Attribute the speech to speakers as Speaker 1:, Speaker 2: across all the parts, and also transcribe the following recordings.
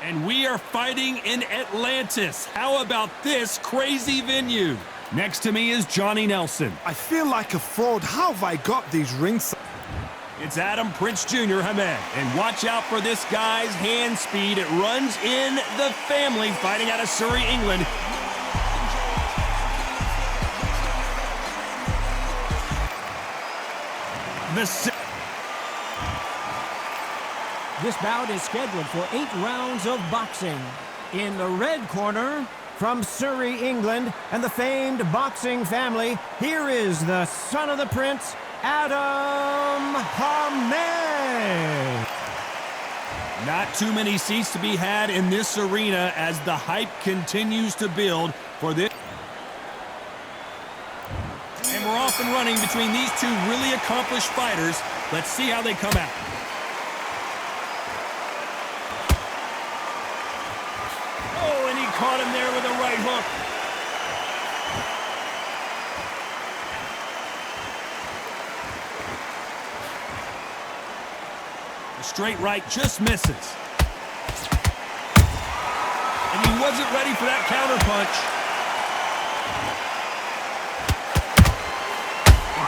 Speaker 1: And we are fighting in Atlantis. How about this crazy venue? Next to me is Johnny Nelson.
Speaker 2: I feel like a fraud. How have I got these rings?
Speaker 1: It's Adam Prince Jr. Hamed. And watch out for this guy's hand speed. It runs in the family, fighting out of Surrey, England.
Speaker 3: This bout is scheduled for 8 rounds of boxing. In the red corner, from Surrey, England, and the famed boxing family, here is the son of the prince, Adam Hamed.
Speaker 1: Not too many seats to be had in this arena as the hype continues to build for this. And we're off and running between these two really accomplished fighters. Let's see how they come out. Oh, and he caught him there with a right hook. The straight right just misses. And he wasn't ready for that counter punch.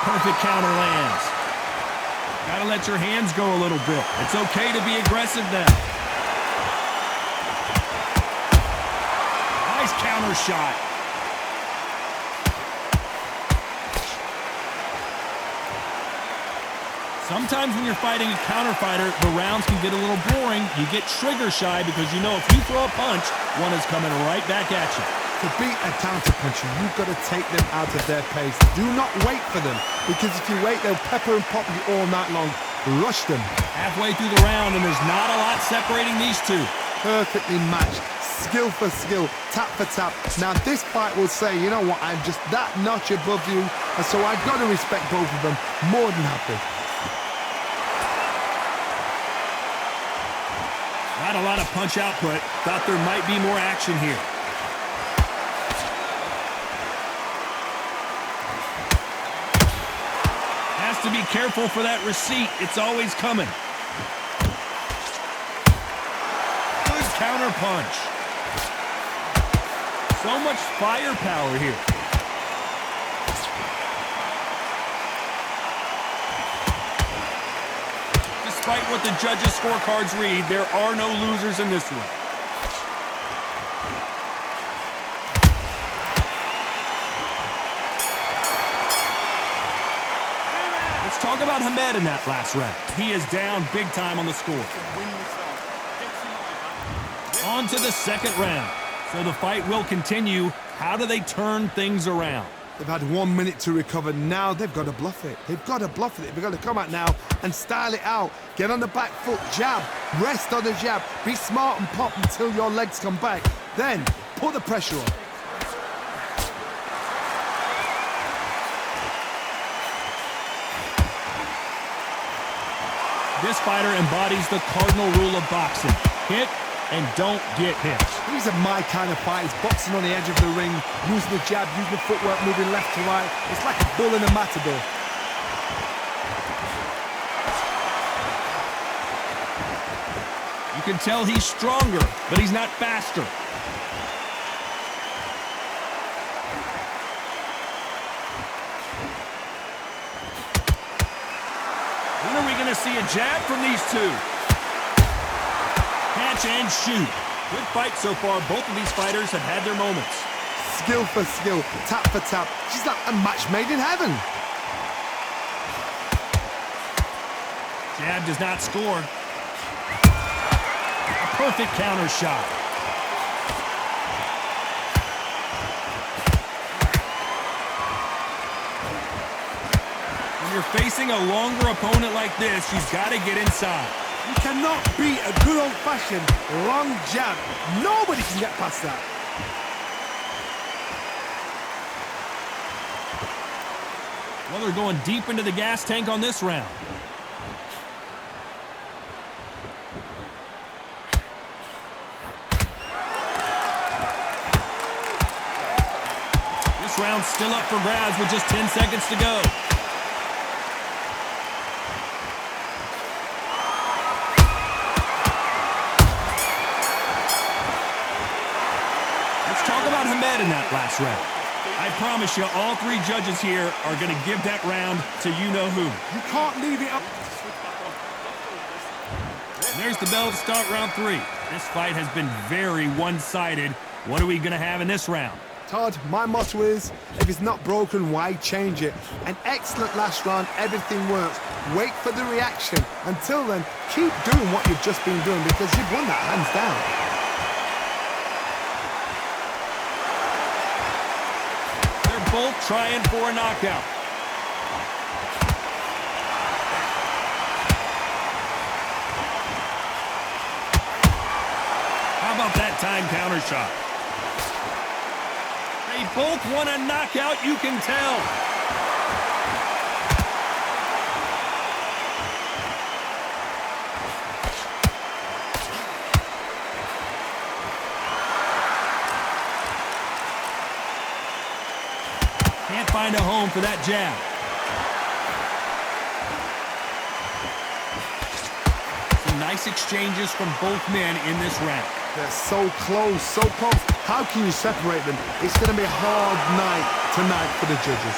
Speaker 1: Perfect counter lands. Gotta let your hands go a little bit. It's okay to be aggressive now. Nice counter shot. Sometimes when you're fighting a counter fighter, the rounds can get a little boring. You get trigger shy because you know if you throw a punch, one is coming right back at you.
Speaker 2: To beat a counter-puncher, you've got to take them out of their pace. Do not wait for them, because if you wait, they'll pepper and pop you all night long. Rush them.
Speaker 1: Halfway through the round, and there's not a lot separating these two.
Speaker 2: Perfectly matched. Skill for skill, tap for tap. Now, this fight will say, you know what, I'm just that notch above you, and so I've got to respect both of them. More than happy.
Speaker 1: Not a lot of punch output. Thought there might be more action here. To be careful for that receipt. It's always coming. Good counter punch. So much firepower here. Despite what the judges' scorecards read, there are no losers in this one. Talk about Hamed in that last round. He is down big time on the score. On to the second round. So the fight will continue. How do they turn things around?
Speaker 2: They've had 1 minute to recover. Now they've got to bluff it. They've got to bluff it. They've got to come out now and style it out. Get on the back foot, jab, rest on the jab. Be smart and pop until your legs come back. Then put the pressure on.
Speaker 1: This fighter embodies the cardinal rule of boxing. Hit and don't get hit.
Speaker 2: These are my kind of fights. Boxing on the edge of the ring, using the jab, using the footwork, moving left to right. It's like a bull in a matador.
Speaker 1: You can tell he's stronger, but he's not faster. When are we going to see a jab from these two? Catch and shoot. Good fight so far. Both of these fighters have had their moments.
Speaker 2: Skill for skill, tap for tap. She's like a match made in heaven.
Speaker 1: Jab does not score. A perfect counter shot. When you're facing a longer opponent like this, you've got to get inside.
Speaker 2: You cannot beat a good old-fashioned long jab. Nobody can get past that.
Speaker 1: Well, they're going deep into the gas tank on this round. This round's still up for grabs with just 10 seconds to go. Hamed in that last round? I promise you, all three judges here are going to give that round to you-know-who.
Speaker 2: You can't leave it up.
Speaker 1: There's the bell to start round 3. This fight has been very one-sided. What are we going to have in this round?
Speaker 2: Todd, my motto is, if it's not broken, why change it? An excellent last round, everything works. Wait for the reaction. Until then, keep doing what you've just been doing because you've won that hands down.
Speaker 1: They're both trying for a knockout. How about that time counter shot? They both want a knockout, you can tell. Can't find a home for that jab. Some nice exchanges from both men in this round.
Speaker 2: They're so close, so close. How can you separate them? It's going to be a hard night tonight for the judges.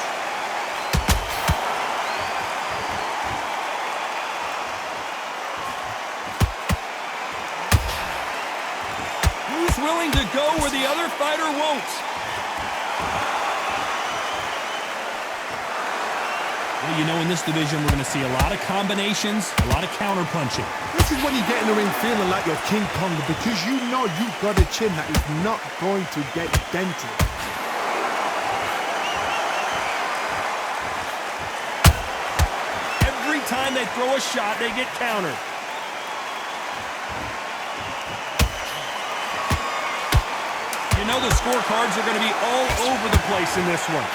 Speaker 1: Who's willing to go where the other fighter won't? Well, you know, in this division, we're going to see a lot of combinations, a lot of counter-punching.
Speaker 2: This is when you get in the ring feeling like you're King Kong because you know you've got a chin that is not going to get dented.
Speaker 1: Every time they throw a shot, they get countered. You know the scorecards are going to be all over the place in this one.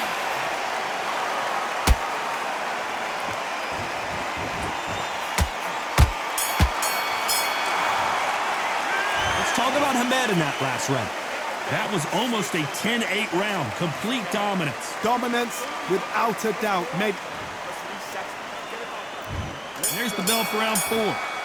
Speaker 1: Talk about Hamed in that last round. That was almost a 10-8 round. Complete dominance.
Speaker 2: Dominance, without a doubt. Maybe.
Speaker 1: There's the bell for round 4.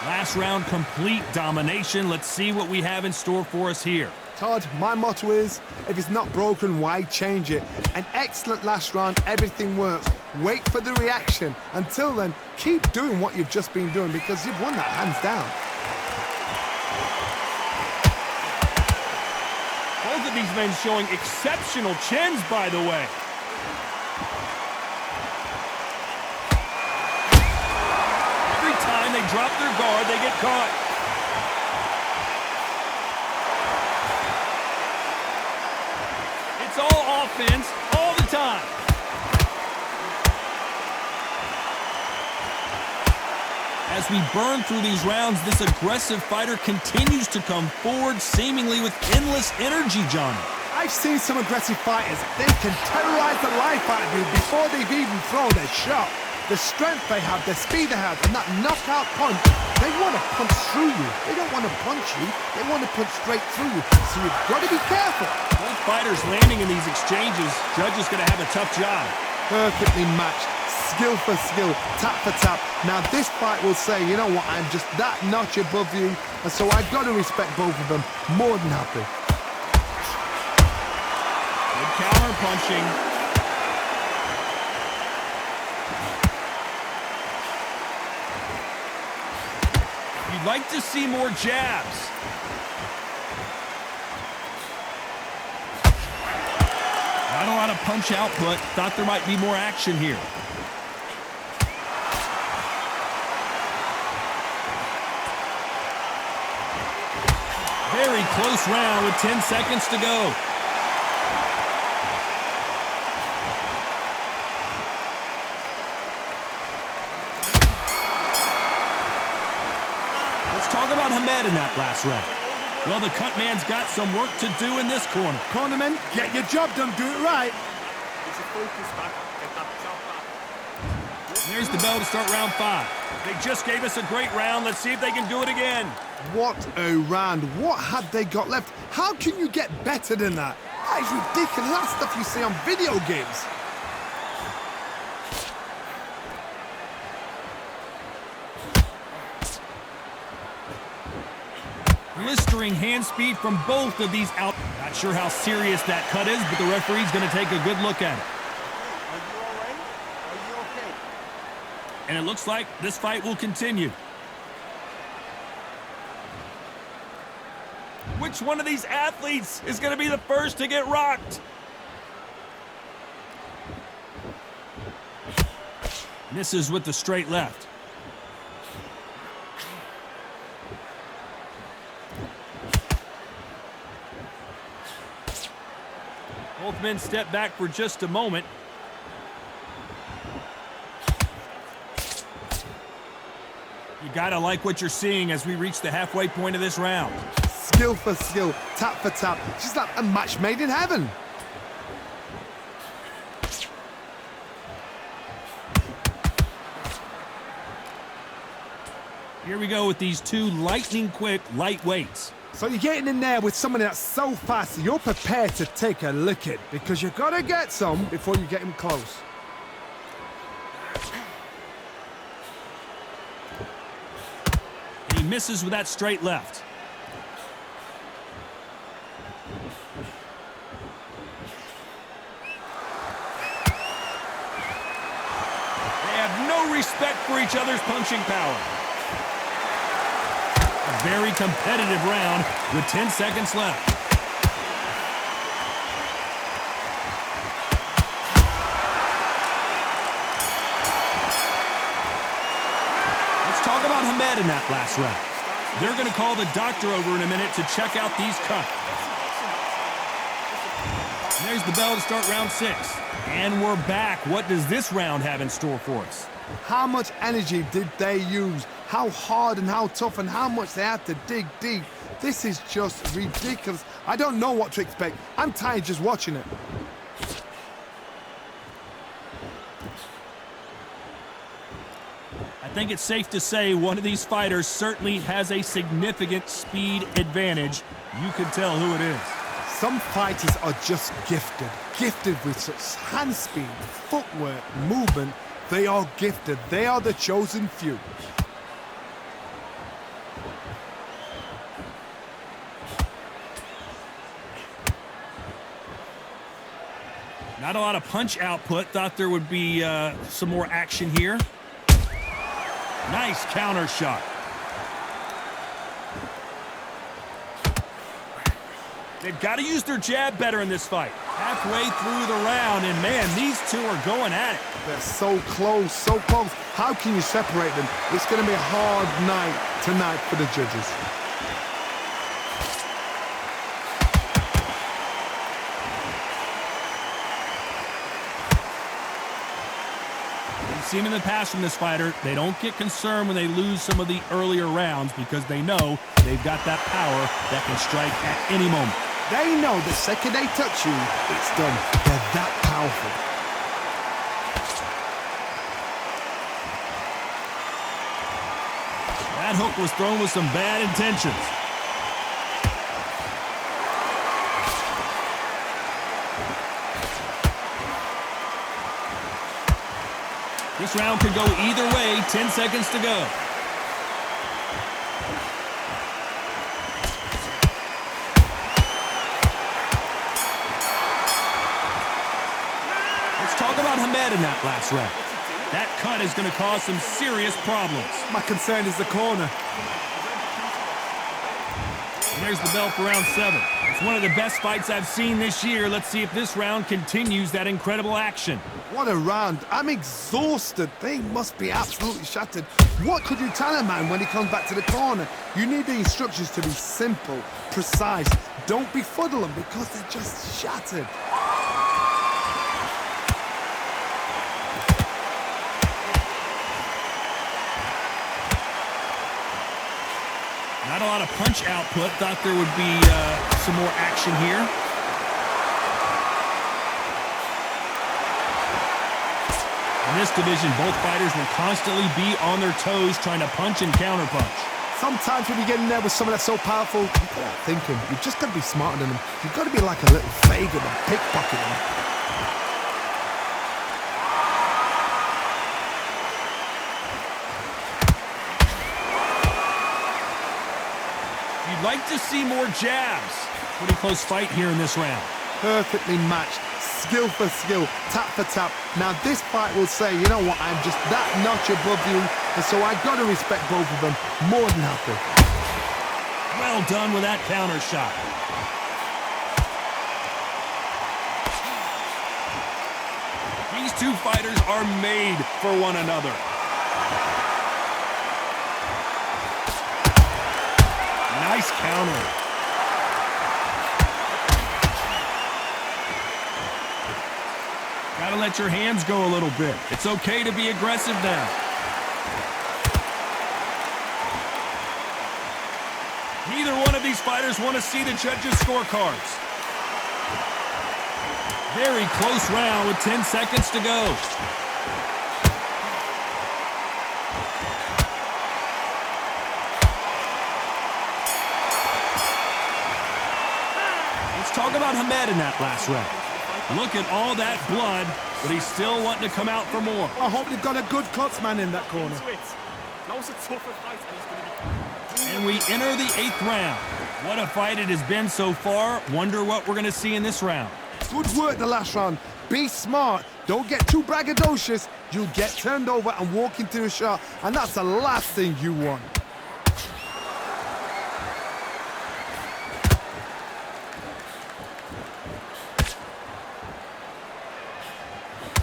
Speaker 1: Last round, complete domination. Let's see what we have in store for us here.
Speaker 2: Todd, my motto is, if it's not broken, why change it? An excellent last round, everything works. Wait for the reaction. Until then, keep doing what you've just been doing because you've won that hands down.
Speaker 1: Both of these men showing exceptional chins, by the way. Every time they drop their guard, they get caught. It's all offense, all the time. As we burn through these rounds, this aggressive fighter continues to come forward, seemingly with endless energy, Johnny.
Speaker 2: I've seen some aggressive fighters. They can terrorize the life out of you before they've even thrown their shot. The strength they have, the speed they have, and that knockout punch, they want to punch through you. They don't want to punch you. They want to punch straight through you. So you've got to be careful.
Speaker 1: Both fighters landing in these exchanges. Judge is going to have a tough job.
Speaker 2: Perfectly matched. Skill for skill, tap for tap. Now this fight will say, you know what, I'm just that notch above you, and so I've got to respect both of them. More than happy.
Speaker 1: Good counter punching. You'd like to see more jabs. Not a lot of punch output. Thought there might be more action here. Very close round with 10 seconds to go. Let's talk about Hamed in that last round. Well, the cut man's got some work to do in this corner.
Speaker 2: Cornerman, get your job done, do it right.
Speaker 1: There's the bell to start round 5. They just gave us a great round. Let's see if they can do it again.
Speaker 2: What a round. What had they got left? How can you get better than that? That is ridiculous. That's stuff you see on video games.
Speaker 1: Blistering hand speed from both of these out. Got sure how serious that cut is, but the referee's going to take a good look at it.
Speaker 4: Are you all right? Are you okay?
Speaker 1: And it looks like this fight will continue. Which one of these athletes is going to be the first to get rocked? Misses with the straight left. Both men step back for just a moment. You gotta like what you're seeing as we reach the halfway point of this round.
Speaker 2: Skill for skill, tap for tap. Just like a match made in heaven.
Speaker 1: Here we go with these two lightning-quick lightweights.
Speaker 2: So you're getting in there with someone that's so fast, you're prepared to take a licking because you got to get some before you get him close.
Speaker 1: And he misses with that straight left. They have no respect for each other's punching power. A very competitive round with 10 seconds left. Let's talk about Hamed in that last round. They're going to call the doctor over in a minute to check out these cuts. And there's the bell to start round 6. And we're back. What does this round have in store for us?
Speaker 2: How much energy did they use? How hard and how tough and how much they had to dig deep. This is just ridiculous. I don't know what to expect. I'm tired just watching it.
Speaker 1: I think it's safe to say one of these fighters certainly has a significant speed advantage. You can tell who it is.
Speaker 2: Some fighters are just gifted. Gifted with such hand speed, footwork, movement. They are gifted. They are the chosen few.
Speaker 1: Not a lot of punch output. Thought there would be some more action here. Nice counter shot. They've got to use their jab better in this fight. Halfway through the round, and man, these two are going at it.
Speaker 2: They're so close, so close. How can you separate them? It's going to be a hard night tonight for the judges.
Speaker 1: We've seen in the past from this fighter, they don't get concerned when they lose some of the earlier rounds because they know they've got that power that can strike at any moment.
Speaker 2: They know the second they touch you, it's done. They're that powerful.
Speaker 1: That hook was thrown with some bad intentions. This round could go either way. 10 seconds to go. Let's talk about Hamed in that last round. That cut is going to cause some serious problems.
Speaker 2: My concern is the corner.
Speaker 1: And there's the bell for round 7. It's one of the best fights I've seen this year. Let's see if this round continues that incredible action.
Speaker 2: What a round. I'm exhausted. They must be absolutely shattered. What could you tell a man when he comes back to the corner? You need the instructions to be simple, precise. Don't befuddle them because they're just shattered.
Speaker 1: Not a lot of punch output. Thought there would be some more action here. In this division, both fighters will constantly be on their toes trying to punch and counterpunch.
Speaker 2: Sometimes when you get in there with someone that's so powerful, you've got to think him. You've just got to be smarter than him. You've got to be like a little Fagin and pickpocket him.
Speaker 1: You'd like to see more jabs. Pretty close fight here in this round.
Speaker 2: Perfectly matched, skill for skill, tap for tap. Now this fight will say, you know what, I'm just that notch above you, and so I got to respect both of them more than happy.
Speaker 1: Well done with that counter shot. These two fighters are made for one another. Nice counter. Gotta let your hands go a little bit. It's okay to be aggressive now. Neither one of these fighters want to see the judges' scorecards. Very close round with 10 seconds to go. Let's talk about Hamed in that last round. Look at all that blood, but he's still wanting to come out for more.
Speaker 2: I hope they've got a good cuts man in that corner.
Speaker 1: And we enter the 8th round. What a fight it has been so far. Wonder what we're going to see in this round.
Speaker 2: Good work the last round. Be smart. Don't get too braggadocious. You'll get turned over and walk into a shot, and that's the last thing you want.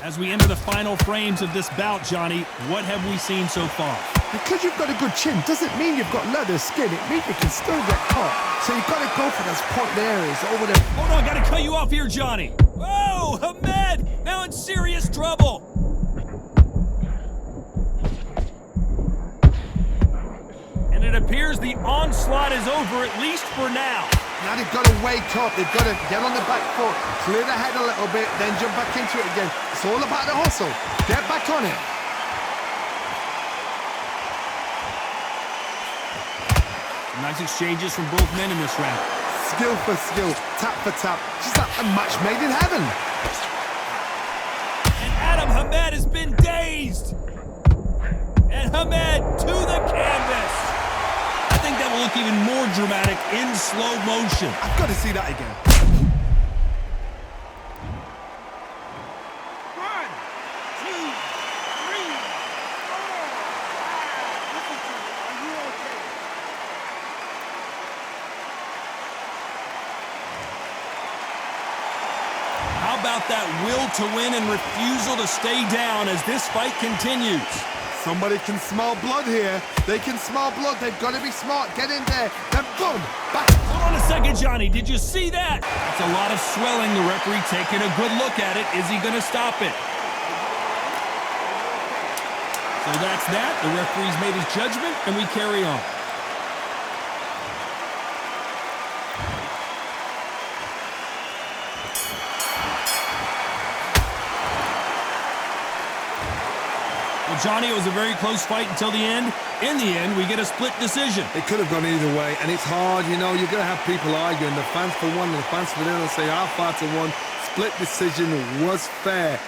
Speaker 1: As we enter the final frames of this bout, Johnny, what have we seen so far?
Speaker 2: Because you've got a good chin doesn't mean you've got leather skin. It means you can still get caught. So you've got to go for those point areas over there.
Speaker 1: Hold on, gotta cut you off here, Johnny. Whoa, Hamed, now in serious trouble. And it appears the onslaught is over, at least for now.
Speaker 2: Now they've got to wake up. They've got to get on the back foot, clear the head a little bit, then jump back into it again. It's all about the hustle. Get back on it.
Speaker 1: Nice exchanges from both men in this round.
Speaker 2: Skill for skill, tap for tap. Just like a match made in heaven.
Speaker 1: And Adam Hamed has been dazed. And Hamed to the canvas. I think that will look even more dramatic in slow motion.
Speaker 2: I've got to see that again.
Speaker 4: 1, 2, 3, 4, 5. Are you okay?
Speaker 1: How about that will to win and refusal to stay down as this fight continues?
Speaker 2: Somebody can smell blood here. They can smell blood. They've got to be smart. Get in there. Then boom. Back.
Speaker 1: Hold on a second, Johnny. Did you see that? That's a lot of swelling. The referee taking a good look at it. Is he going to stop it? So that's that. The referee's made his judgment, and we carry on. Well, Johnny, it was a very close fight until the end. In the end, we get a split decision.
Speaker 2: It could have gone either way, and it's hard, you know. You're going to have people arguing. The fans for one, and the fans for the other say our fighter won. Split decision was fair.